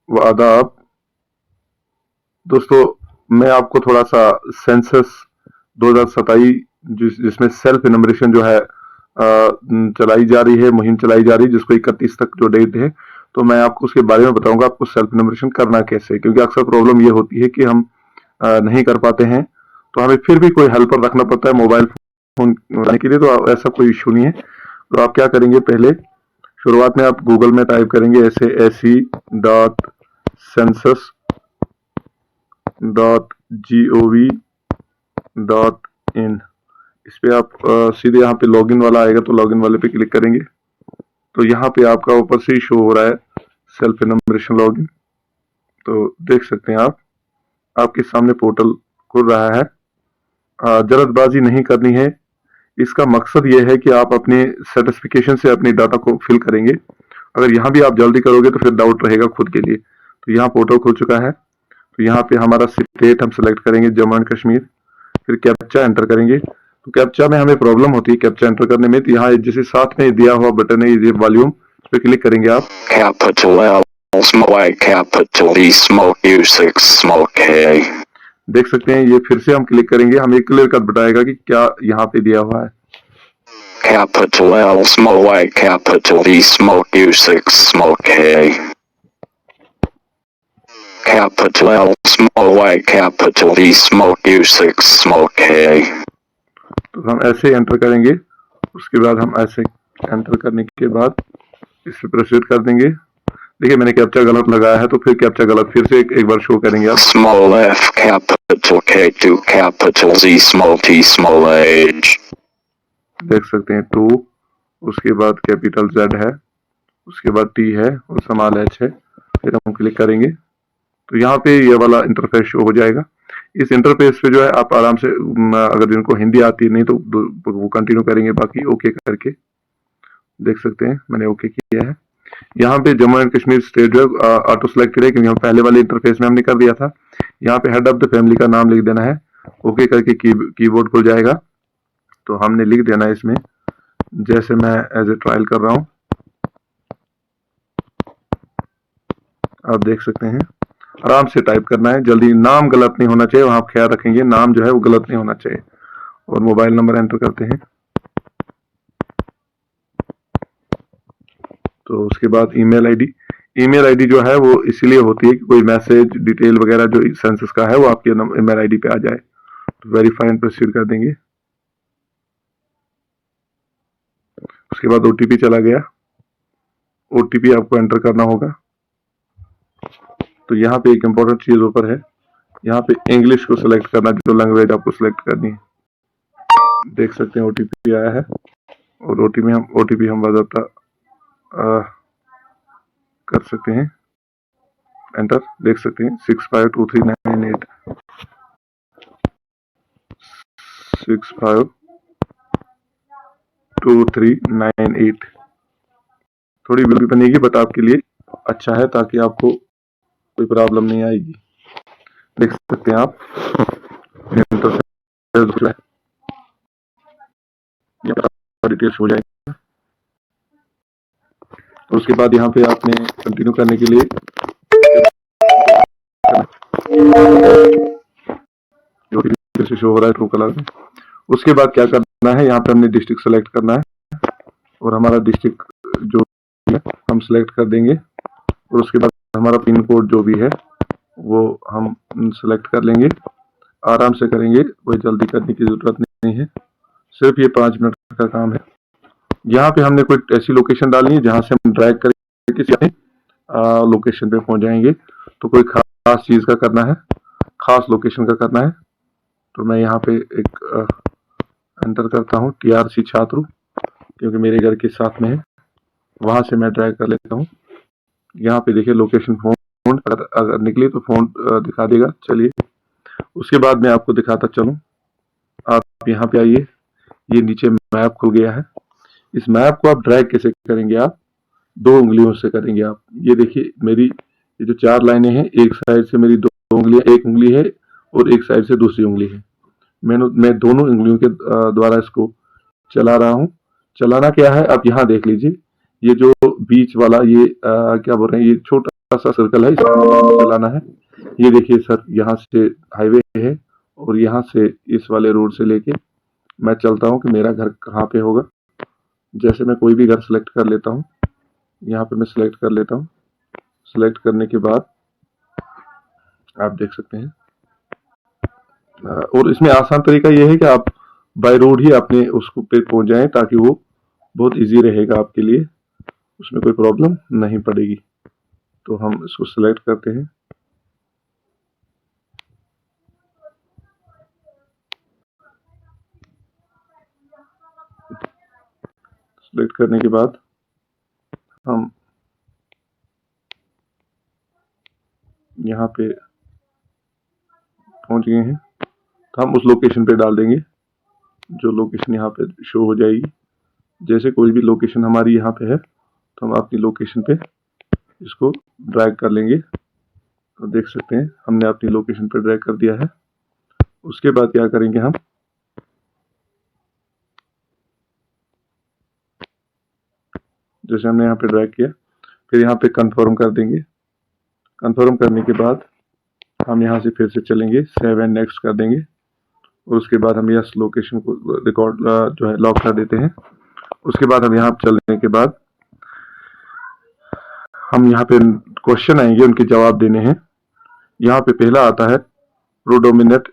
व आदाब। दोस्तों, मैं आपको थोड़ा सा सेंसस 2027 जिसमें सेल्फ इनमरेशन जो है चलाई जा रही है, मुहिम चलाई जा रही है, जिसको 31 तक जो डेट है, तो मैं आपको उसके बारे में बताऊंगा आपको सेल्फ इनमरेशन करना कैसे। क्योंकि अक्सर प्रॉब्लम ये होती है कि हम नहीं कर पाते हैं, तो हमें फिर भी कोई हेल्पर रखना पड़ता है मोबाइल फोन बनाने के लिए। तो ऐसा कोई इशू नहीं है। तो आप क्या करेंगे, पहले शुरुआत में आप गूगल में टाइप करेंगे ऐसे se.census.gov.in। इस पे आप सीधे यहाँ पे लॉगिन वाला आएगा, तो लॉगिन वाले पे क्लिक करेंगे। तो यहाँ पे आपका ऊपर से ही शो हो रहा है सेल्फ इनमरेशन लॉगिन। तो देख सकते हैं आप, आपके सामने पोर्टल खुल रहा है। जल्दबाजी नहीं करनी है। इसका मकसद ये है कि आप अपने सर्टिफिकेशन से अपने डाटा को फिल करेंगे। अगर यहाँ भी आप जल्दी करोगे तो फिर डाउट रहेगा खुद के लिए। तो यहाँ पोर्टल खुल चुका है। तो यहाँ पे हमारा स्टेट हम सेलेक्ट करेंगे जम्मू एंड कश्मीर, फिर कैप्चा एंटर करेंगे। तो कैप्चा में हमें प्रॉब्लम होती है कैप्चा एंटर करने में। तो यहाँ जैसे साथ में दिया हुआ बटन है ये वॉल्यूम, इस पे क्लिक करेंगे आप। Capital L, small y, capital E, small U6, small K. देख सकते हैं, ये फिर से हम क्लिक करेंगे, हमें क्लियर कट बताएगा कि क्या यहाँ पे दिया हुआ है। Capital L, small y, capital E, small U6, small K. Capital L, small y, capital E, small U6, small K. तो हम ऐसे एंटर करेंगे। उसके बाद हम ऐसे एंटर करने के बाद इस पे प्रोसीड कर देंगे। देखिए मैंने कैप्चा गलत लगाया है, तो फिर कैप्चा गलत फिर से एक बार शो करेंगे आप। Small f, capital K2, capital Z, small t, small h. देख सकते हैं 2, उसके बाद कैपिटल Z है, उसके बाद T है और स्मॉल h है। फिर हम क्लिक करेंगे तो यहाँ पे ये वाला इंटरफेस शो हो जाएगा। इस इंटरफेस पे जो है आप आराम से, अगर जिनको हिंदी आती नहीं तो वो कंटिन्यू करेंगे, बाकी ओके करके। देख सकते हैं मैंने ओके किया है। यहाँ पे जम्मू एंड कश्मीर स्टेट जो है ऑटो सेलेक्टेड है, क्योंकि हम पहले वाले इंटरफेस में हमने कर दिया था। यहाँ पे हेड ऑफ द फैमिली का नाम लिख देना है, ओके करके कीबोर्ड खुल जाएगा। तो हमने लिख देना है इसमें, जैसे मैं एज ए ट्रायल कर रहा हूँ, आप देख सकते हैं। आराम से टाइप करना है, जल्दी, नाम गलत नहीं होना चाहिए, वहां आप ख्याल रखेंगे नाम जो है वो गलत नहीं होना चाहिए। और मोबाइल नंबर एंटर करते हैं। तो उसके बाद ईमेल आईडी जो है वो इसीलिए होती है कि कोई मैसेज डिटेल वगैरह जो सेंसस का है वो आपके ईमेल आईडी पे आ जाए। तो वेरीफाई एंड प्रोसीड कर देंगे। उसके बाद ओटीपी चला गया, ओटीपी आपको एंटर करना होगा। तो यहाँ पे एक इम्पोर्टेंट चीज ऊपर है, यहाँ पे इंग्लिश को सिलेक्ट करना, जो लैंग्वेज आपको सिलेक्ट करनी है। देख सकते हैं ओटीपी आया है, और ओटीपी हम बजाता कर सकते हैं एंटर। देख सकते हैं 652398 652398। थोड़ी बिल भी बनेगी, बट आपके लिए अच्छा है ताकि आपको कोई प्रॉब्लम नहीं आएगी। देख सकते हैं आप डिटेल्स हो जाएगी। तो उसके बाद यहाँ पे आपने कंटिन्यू करने के लिए जो शो हो रहा है ट्रू कलर में। उसके बाद क्या करना है, यहाँ पे हमने डिस्ट्रिक्ट सेलेक्ट करना है, और हमारा डिस्ट्रिक्ट जो है हम सेलेक्ट कर देंगे। और उसके बाद हमारा पिन कोड जो भी है वो हम सेलेक्ट कर लेंगे। आराम से करेंगे, कोई जल्दी करने की जरूरत नहीं है, सिर्फ ये 5 मिनट का काम है। यहाँ पे हमने कोई ऐसी लोकेशन डालनी है जहां से हम ड्रैग करके किसी लोकेशन पे पहुंच जाएंगे। तो कोई खास चीज का करना है, खास लोकेशन का करना है। तो मैं यहाँ पे एक एंटर करता हूँ TRC छात्र, क्योंकि मेरे घर के साथ में है, वहां से मैं ड्रैग कर लेता हूँ। यहाँ पे देखिए लोकेशन फोन, अगर निकली तो फोन दिखा देगा। चलिए उसके बाद मैं आपको दिखाता चलूँ। आप यहाँ पे आइए, ये नीचे मैप खुल गया है। इस मैप को आप ड्रैग कैसे करेंगे, आप 2 उंगलियों से करेंगे। आप ये देखिए मेरी ये जो 4 लाइनें हैं, एक साइड से मेरी 2 उंगलियां, एक उंगली है और एक साइड से दूसरी उंगली है। मैं दोनों उंगलियों के द्वारा इसको चला रहा हूँ। चलाना क्या है, आप यहाँ देख लीजिए, ये जो बीच वाला ये क्या बोल रहे हैं, ये छोटा सा सर्कल है, इसको चलाना है। ये देखिए सर, यहाँ से हाईवे है और यहाँ से इस वाले रोड से लेके मैं चलता हूँ कि मेरा घर कहाँ पे होगा। जैसे मैं कोई भी घर सेलेक्ट कर लेता हूँ, यहाँ पे मैं सिलेक्ट कर लेता हूँ। सिलेक्ट करने के बाद आप देख सकते हैं, और इसमें आसान तरीका ये है कि आप बाय रोड ही अपने उसको पे पहुंच जाएं, ताकि वो बहुत इजी रहेगा आपके लिए, उसमें कोई प्रॉब्लम नहीं पड़ेगी। तो हम इसको सिलेक्ट करते हैं। सिलेक्ट करने के बाद हम यहाँ पे पहुंच गए हैं, तो हम उस लोकेशन पे डाल देंगे जो लोकेशन यहाँ पे शो हो जाएगी। जैसे कोई भी लोकेशन हमारी यहाँ पे है, तो हम अपनी लोकेशन पे इसको ड्रैग कर लेंगे। तो देख सकते हैं हमने अपनी लोकेशन पे ड्रैग कर दिया है। उसके बाद क्या करेंगे, हम जैसे हमने यहाँ पे ड्रैग किया, फिर यहाँ पे कंफर्म कर देंगे। कंफर्म करने के बाद हम यहाँ से फिर से चलेंगे, सेव एंड नेक्स्ट कर देंगे और उसके बाद हम यस लोकेशन को रिकॉर्ड जो है लॉक कर देते हैं। उसके बाद हम यहाँ चलने के बाद हम यहाँ पे क्वेश्चन आएंगे, उनके जवाब देने हैं। यहाँ पे पहला आता है predominate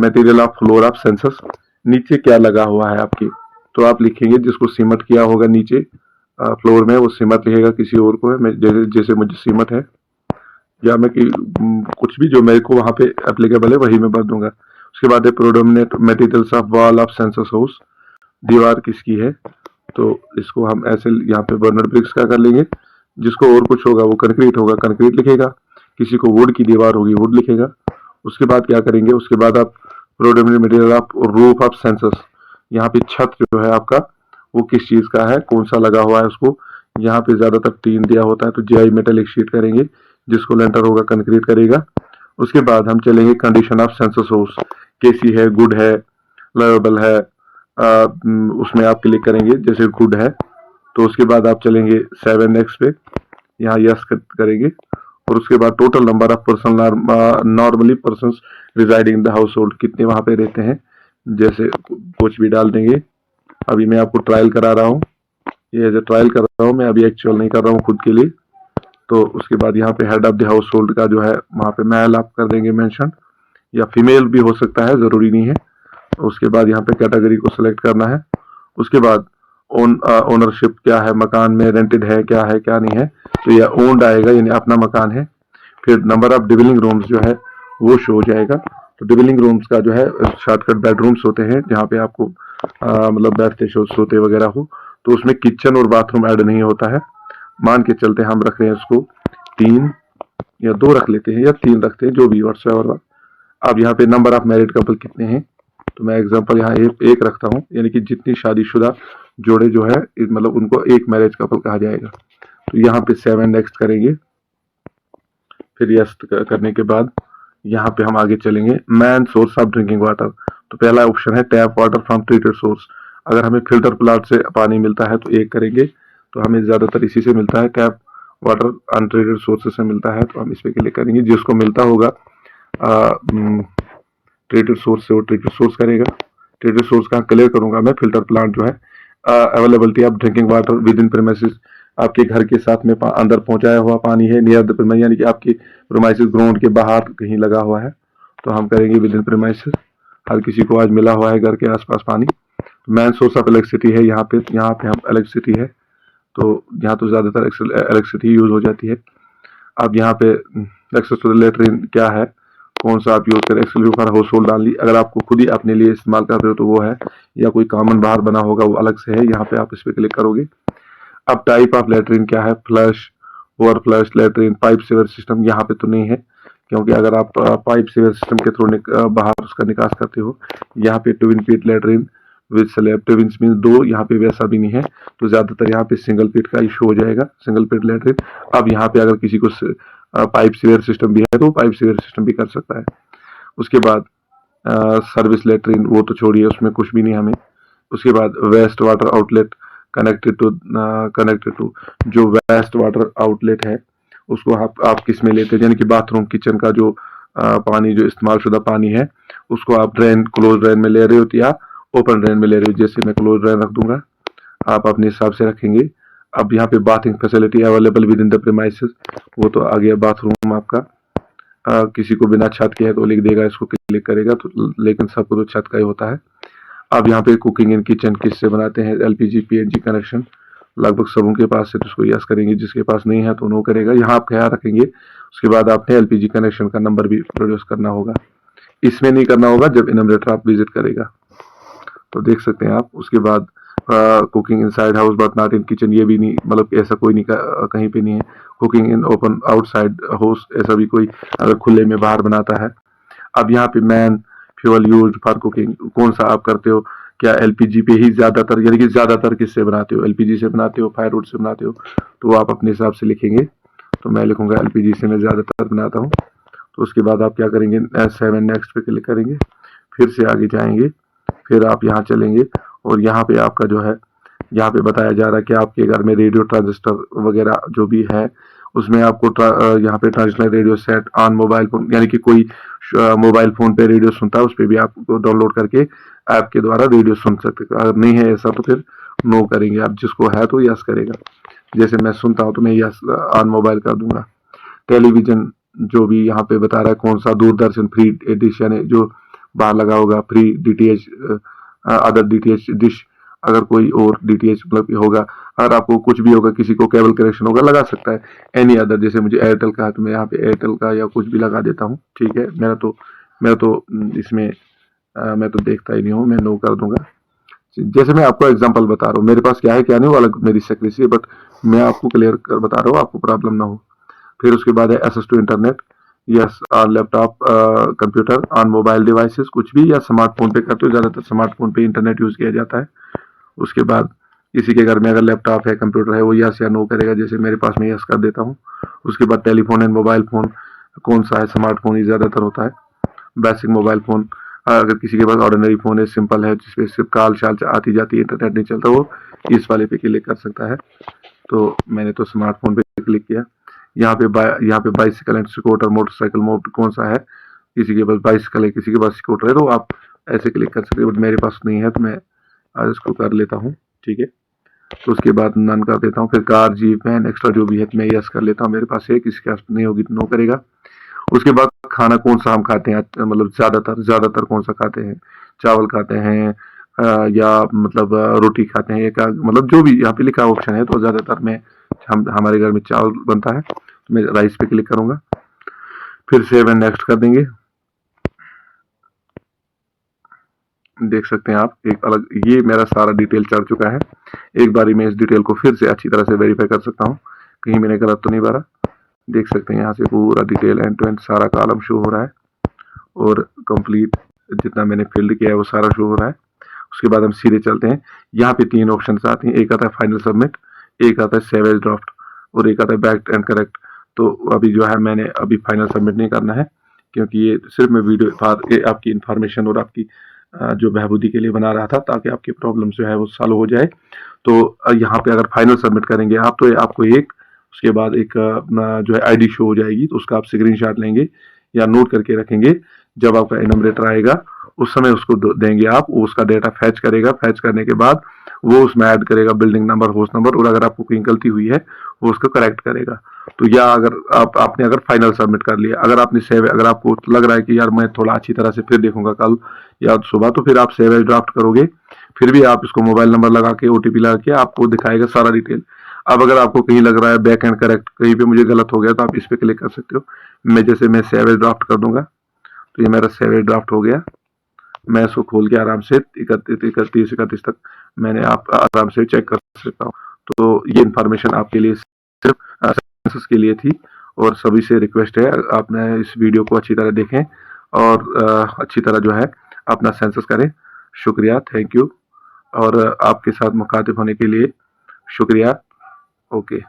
material of floor of census. नीचे क्या लगा हुआ है आपके, तो आप लिखेंगे जिसको सीमेंट किया होगा नीचे फ्लोर में, वो सीमेंट लिखेगा। किसी और को है, जैसे मुझे सीमेंट है, या मैं कुछ भी जो मेरे को वहां पे एप्लीकेबल है वही मैं भर दूंगा। उसके बाद है predominate materials of wall of census house. दीवार किसकी है, तो इसको हम ऐसे यहाँ पे बर्नर ब्रिक्स का कर लेंगे। जिसको और कुछ होगा वो कंक्रीट होगा, कंक्रीट लिखेगा। किसी को वुड की दीवार होगी, वुड लिखेगा। उसके बाद क्या करेंगे, उसके बाद आप predominate material of roof of census, यहाँ पे छत जो है आपका वो किस चीज का है, कौन सा लगा हुआ है उसको। यहाँ पे ज्यादातर टीन दिया होता है, तो जीआई मेटेलिक शीट करेंगे। जिसको लेंटर होगा कंक्रीट करेगा। उसके बाद हम चलेंगे कंडीशन ऑफ सेंसस हाउस, कैसी है, गुड है, लायबल है, उसमें आप क्लिक करेंगे। जैसे गुड है तो उसके बाद आप चलेंगे 7x पे, यहाँ यस करेंगे। और उसके बाद total number of person normally person residing in the house hold, कितने वहां पे रहते हैं, जैसे कुछ भी डाल देंगे। अभी मैं आपको ट्रायल करा रहा हूँ, ये एज ए ट्रायल कर रहा हूँ मैं, अभी एक्चुअल नहीं कर रहा हूँ खुद के लिए। तो उसके बाद यहाँ पे head of the house hold का जो है वहाँ पे मेल आप कर देंगे मेंशन, या फीमेल भी हो सकता है, जरूरी नहीं है। उसके बाद यहाँ पे कैटेगरी को सिलेक्ट करना है। उसके बाद ओनरशिप क्या है, मकान में रेंटेड है, क्या है क्या नहीं है, तो यह ओन्ड आएगा, यानी अपना मकान है। फिर नंबर ऑफ डिवेलिंग रूम्स जो है वो शो हो जाएगा। तो डिवेलिंग रूम्स का जो है शॉर्टकट बेडरूम्स होते हैं, जहाँ पे आपको मतलब बैठते सोते वगैरह हो। तो उसमें किचन और बाथरूम ऐड नहीं होता है। मान के चलते हम रख रहे हैं उसको 3 या 2 रख लेते हैं, या 3 रखते हैं, जो भी व्हाट्सएवर। अब यहाँ पे नंबर ऑफ मैरिड कपल कितने हैं, तो मैं एग्जांपल यहाँ एक रखता हूँ, यानी कि जितनी शादीशुदा जोड़े जो है मतलब उनको एक मैरिज कपल कहा जाएगा। तो यहाँ पे 7 नेक्स्ट करेंगे। फिर यस करने के बाद यहाँ पे हम आगे चलेंगे, man source of drinking water. तो पहला ऑप्शन है tap water from treated source. अगर हमें फिल्टर प्लांट से पानी मिलता है तो एक करेंगे, तो हमें ज्यादातर इसी से मिलता है, टैप वाटर अनट्रीटेड सोर्सेज से मिलता है, तो हम इस पे क्लिक करेंगे। जिसको मिलता होगा ट्रीटेड सोर्स से, वो ट्रीटेड सोर्स करेगा। ट्रीटेड सोर्स कहाँ क्लियर करूंगा मैं, फिल्टर प्लांट जो है availability of drinking water with in premises, आपके घर के साथ में अंदर पहुंचाया हुआ पानी है, नियर द प्रीमाइस, यानी कि आपके प्रीमाइसेस ग्राउंड के बाहर कहीं लगा हुआ है, तो हम करेंगे विद इन प्रीमाइसेस। हर किसी को आज मिला हुआ है घर के आसपास पानी। मेन सोर्स ऑफ इलेक्ट्रिसिटी है यहाँ पे हम इलेक्ट्रिसिटी है, तो यहाँ तो ज्यादातर इलेक्ट्रिसिटी यूज हो जाती है। अब यहाँ पे एक्सेस टू द लेटरिन क्या है, कौन सा आप यूज करें, एक्सेल फॉर हाउस होल्ड डाल ली। अगर आपको खुद ही अपने लिए इस्तेमाल कर रहे हो तो वो है, या कोई कॉमन बाहर बना होगा वो अलग से है, यहाँ पे आप इस पे क्लिक करोगे। अब टाइप ऑफ लेटरिन क्या है, flush, over flush, latrine, pipe sewer system, यहाँ पे तो नहीं है, क्योंकि अगर आप पाइप सीवर सिस्टम के थ्रू बाहर उसका निकास करते हो। यहाँ पे ट्विन पीट latrine with slab, twins mean 2, यहाँ पे वैसा भी नहीं है, तो ज्यादातर यहाँ पे सिंगल पीट का इशू हो जाएगा, सिंगल पीट लेटरिन। अब यहाँ पे अगर किसी को पाइप सीवर सिस्टम भी है तो पाइप सीवर सिस्टम भी कर सकता है। उसके बाद सर्विस लेटरिन, वो तो छोड़िए, उसमें कुछ भी नहीं हमें। उसके बाद waste water outlet connected to जो वेस्ट वाटर आउटलेट है उसको आप किस में लेते हैं, यानी कि बाथरूम किचन का जो पानी जो इस्तेमाल शुदा पानी है उसको आप ड्रेन क्लोज ड्रेन में ले रहे हो या ओपन ड्रेन में ले रहे हो। जैसे मैं क्लोज ड्रेन रख दूंगा, आप अपने हिसाब से रखेंगे। अब यहाँ पे bathing facility available with in the premises, वो तो आ गया बाथरूम आपका। किसी को बिना छत के है तो लिख देगा, इसको क्लिक करेगा तो, लेकिन सबको तो छत का ही होता है। अब यहाँ पे कुकिंग इन किचन किससे बनाते हैं, एलपीजी पीएनजी कनेक्शन लगभग सबों के पास है तो उसको यस करेंगे, जिसके पास नहीं है तो नो करेगा। यहाँ आप ख्याल रखेंगे। उसके बाद आपने एलपीजी कनेक्शन का नंबर भी प्रोड्यूस करना होगा, इसमें नहीं करना होगा जब इनमरेटर आप विजिट करेगा। तो देख सकते हैं आप। उसके बाद cooking inside house but not in kitchen, ये भी नहीं, मतलब ऐसा कोई नहीं कहीं पे नहीं है। Cooking in open outside house, ऐसा भी कोई अगर खुले में बाहर बनाता है। अब यहाँ पे man fuel used for cooking, कौन सा आप करते हो, क्या एलपीजी पे ही ज्यादातर, यानी कि ज्यादातर किससे बनाते हो, एलपीजी से बनाते हो, फायरवुड से बनाते हो, तो आप अपने हिसाब से लिखेंगे। तो मैं लिखूंगा एलपीजी से मैं ज्यादातर बनाता हूँ। तो उसके बाद आप क्या करेंगे, 7 नेक्स्ट पे क्लिक करेंगे, फिर से आगे जाएंगे, फिर आप यहाँ चलेंगे और यहाँ पे आपका जो है, यहाँ पे बताया जा रहा है कि आपके घर में रेडियो ट्रांजिस्टर वगैरह जो भी है उसमें आपको यहाँ पे transistor radio set on mobile phone, यानी कि कोई मोबाइल फोन पे रेडियो सुनता है उस पर भी आपको डाउनलोड करके ऐप के द्वारा रेडियो सुन सकते हैं। अगर नहीं है ऐसा तो फिर नो करेंगे आप, जिसको है तो यस करेगा। जैसे मैं सुनता हूँ तो मैं यस ऑन मोबाइल कर दूंगा। टेलीविजन जो भी यहाँ पे बता रहा है कौन सा, दूरदर्शन फ्री डिश, यानी जो बाहर लगा होगा free DTH, other DTH dish, अगर कोई और डीटीएच मतलब होगा, अगर आपको कुछ भी होगा, किसी को केबल कनेक्शन होगा लगा सकता है। एनी अदर, जैसे मुझे एयरटेल का है तो मैं यहाँ पे एयरटेल का या कुछ भी लगा देता हूँ। ठीक है, मेरा तो इसमें मैं तो देखता ही नहीं हूँ, मैं नो कर दूंगा। जैसे मैं आपको एग्जांपल बता रहा हूँ, मेरे पास क्या है क्या नहीं वो अलग मेरी सेक्रेसी है, बट मैं आपको क्लियर कर बता रहा हूँ, आपको प्रॉब्लम ना हो। फिर उसके बाद है access to internet, yes on laptop computer on mobile devices, कुछ भी, या स्मार्टफोन पे करते हो, ज्यादातर स्मार्टफोन पे इंटरनेट यूज किया जाता है। उसके बाद किसी के घर में अगर लैपटॉप है कंप्यूटर है वो यस या नो करेगा, जैसे मेरे पास मैं यस कर देता हूँ। उसके बाद टेलीफोन एंड मोबाइल फोन, कौन सा है, स्मार्टफोन ही ज्यादातर होता है। बेसिक मोबाइल फोन, अगर किसी के पास ऑर्डिनरी फोन है, सिंपल है, जिसपे सिर्फ कॉल शाल आती जाती है, इंटरनेट नहीं चलता, वो इस वाले पे क्लिक कर सकता है। तो मैंने तो स्मार्टफोन पे क्लिक किया। यहाँ पे bicycle and scooter motorcycle mode कौन सा है, किसी के पास बाइसिकल है किसी के पास स्कूटर है तो आप ऐसे क्लिक कर सकते हो, बट मेरे पास नहीं है तो मैं आज इसको कर लेता हूँ। ठीक है, तो उसके बाद नन कर देता हूँ। फिर कार जीप वैन एक्स्ट्रा जो भी है तो मैं यस कर लेता हूँ, मेरे पास है, किसी के पास नहीं होगी तो नो करेगा। उसके बाद खाना कौन सा हम खाते हैं, मतलब ज्यादातर कौन सा खाते हैं, चावल खाते हैं या मतलब रोटी खाते हैं, या क्या, मतलब जो भी यहाँ पे लिखा ऑप्शन है, तो ज्यादातर में हमारे घर में चावल बनता है तो मैं राइस पे क्लिक करूंगा। फिर सेव एंड नेक्स्ट कर देंगे। देख सकते हैं आप एक अलग, ये मेरा सारा डिटेल चढ़ चुका है। एक बारी मैं इस डिटेल को फिर से अच्छी तरह से वेरीफाई कर सकता हूँ, कहीं मैंने गलत तो नहीं भरा। देख सकते हैं यहाँ से पूरा डिटेल एंड टू एंड सारा कॉलम शो हो रहा है और कंप्लीट जितना मैंने फिल्ड किया है वो सारा शो हो रहा है। उसके बाद हम सीधे चलते हैं। यहाँ पे 3 ऑप्शन आते हैं, एक आता है फाइनल सबमिट, एक आता है सेव एज ड्राफ्ट और एक आता है बैक एंड करेक्ट। तो अभी जो है मैंने अभी फाइनल सबमिट नहीं करना है, क्योंकि ये सिर्फ मैं वीडियो आपकी इंफॉर्मेशन और आपकी जो बहबूदी के लिए बना रहा था, ताकि आपकी प्रॉब्लम जो है वो सॉल्व हो जाए। तो यहाँ पे अगर फाइनल सबमिट करेंगे आप तो आपको एक, उसके बाद एक जो है आईडी शो हो जाएगी, तो उसका आप स्क्रीनशॉट लेंगे या नोट करके रखेंगे। जब आपका एनमरेटर आएगा उस समय उसको देंगे आप, वो उसका डेटा फैच करेगा, फैच करने के बाद वो उसमें ऐड करेगा बिल्डिंग नंबर, होस्ट नंबर, और अगर आपको कोई गलती हुई है वो उसको करेक्ट करेगा। तो या अगर आपने अगर फाइनल सबमिट कर लिया, अगर आपने सेव, अगर आपको लग रहा है कि यार मैं थोड़ा अच्छी तरह से फिर देखूंगा कल या सुबह, तो फिर आप सेव एज ड्राफ्ट करोगे, फिर भी आप इसको मोबाइल नंबर लगा के ओटीपी लगा के आपको दिखाएगा सारा डिटेल। अब अगर आपको कहीं लग रहा है बैक एंड करेक्ट, कहीं पे मुझे गलत हो गया, तो आप इस पे क्लिक कर सकते हो। मैं सेव एज ड्राफ्ट कर दूंगा, तो ये मेरा सेव एज ड्राफ्ट हो गया। मैं इसको खोल के आराम से 31 तक मैंने आप आराम से चेक कर सकता हूँ। तो ये इन्फॉर्मेशन आपके लिए सिर्फ सेंसस के लिए थी, और सभी से रिक्वेस्ट है आपने इस वीडियो को अच्छी तरह देखें और अच्छी तरह जो है अपना सेंसस करें। शुक्रिया, थैंक यू, और आपके साथ मुखातिब होने के लिए शुक्रिया। ओके।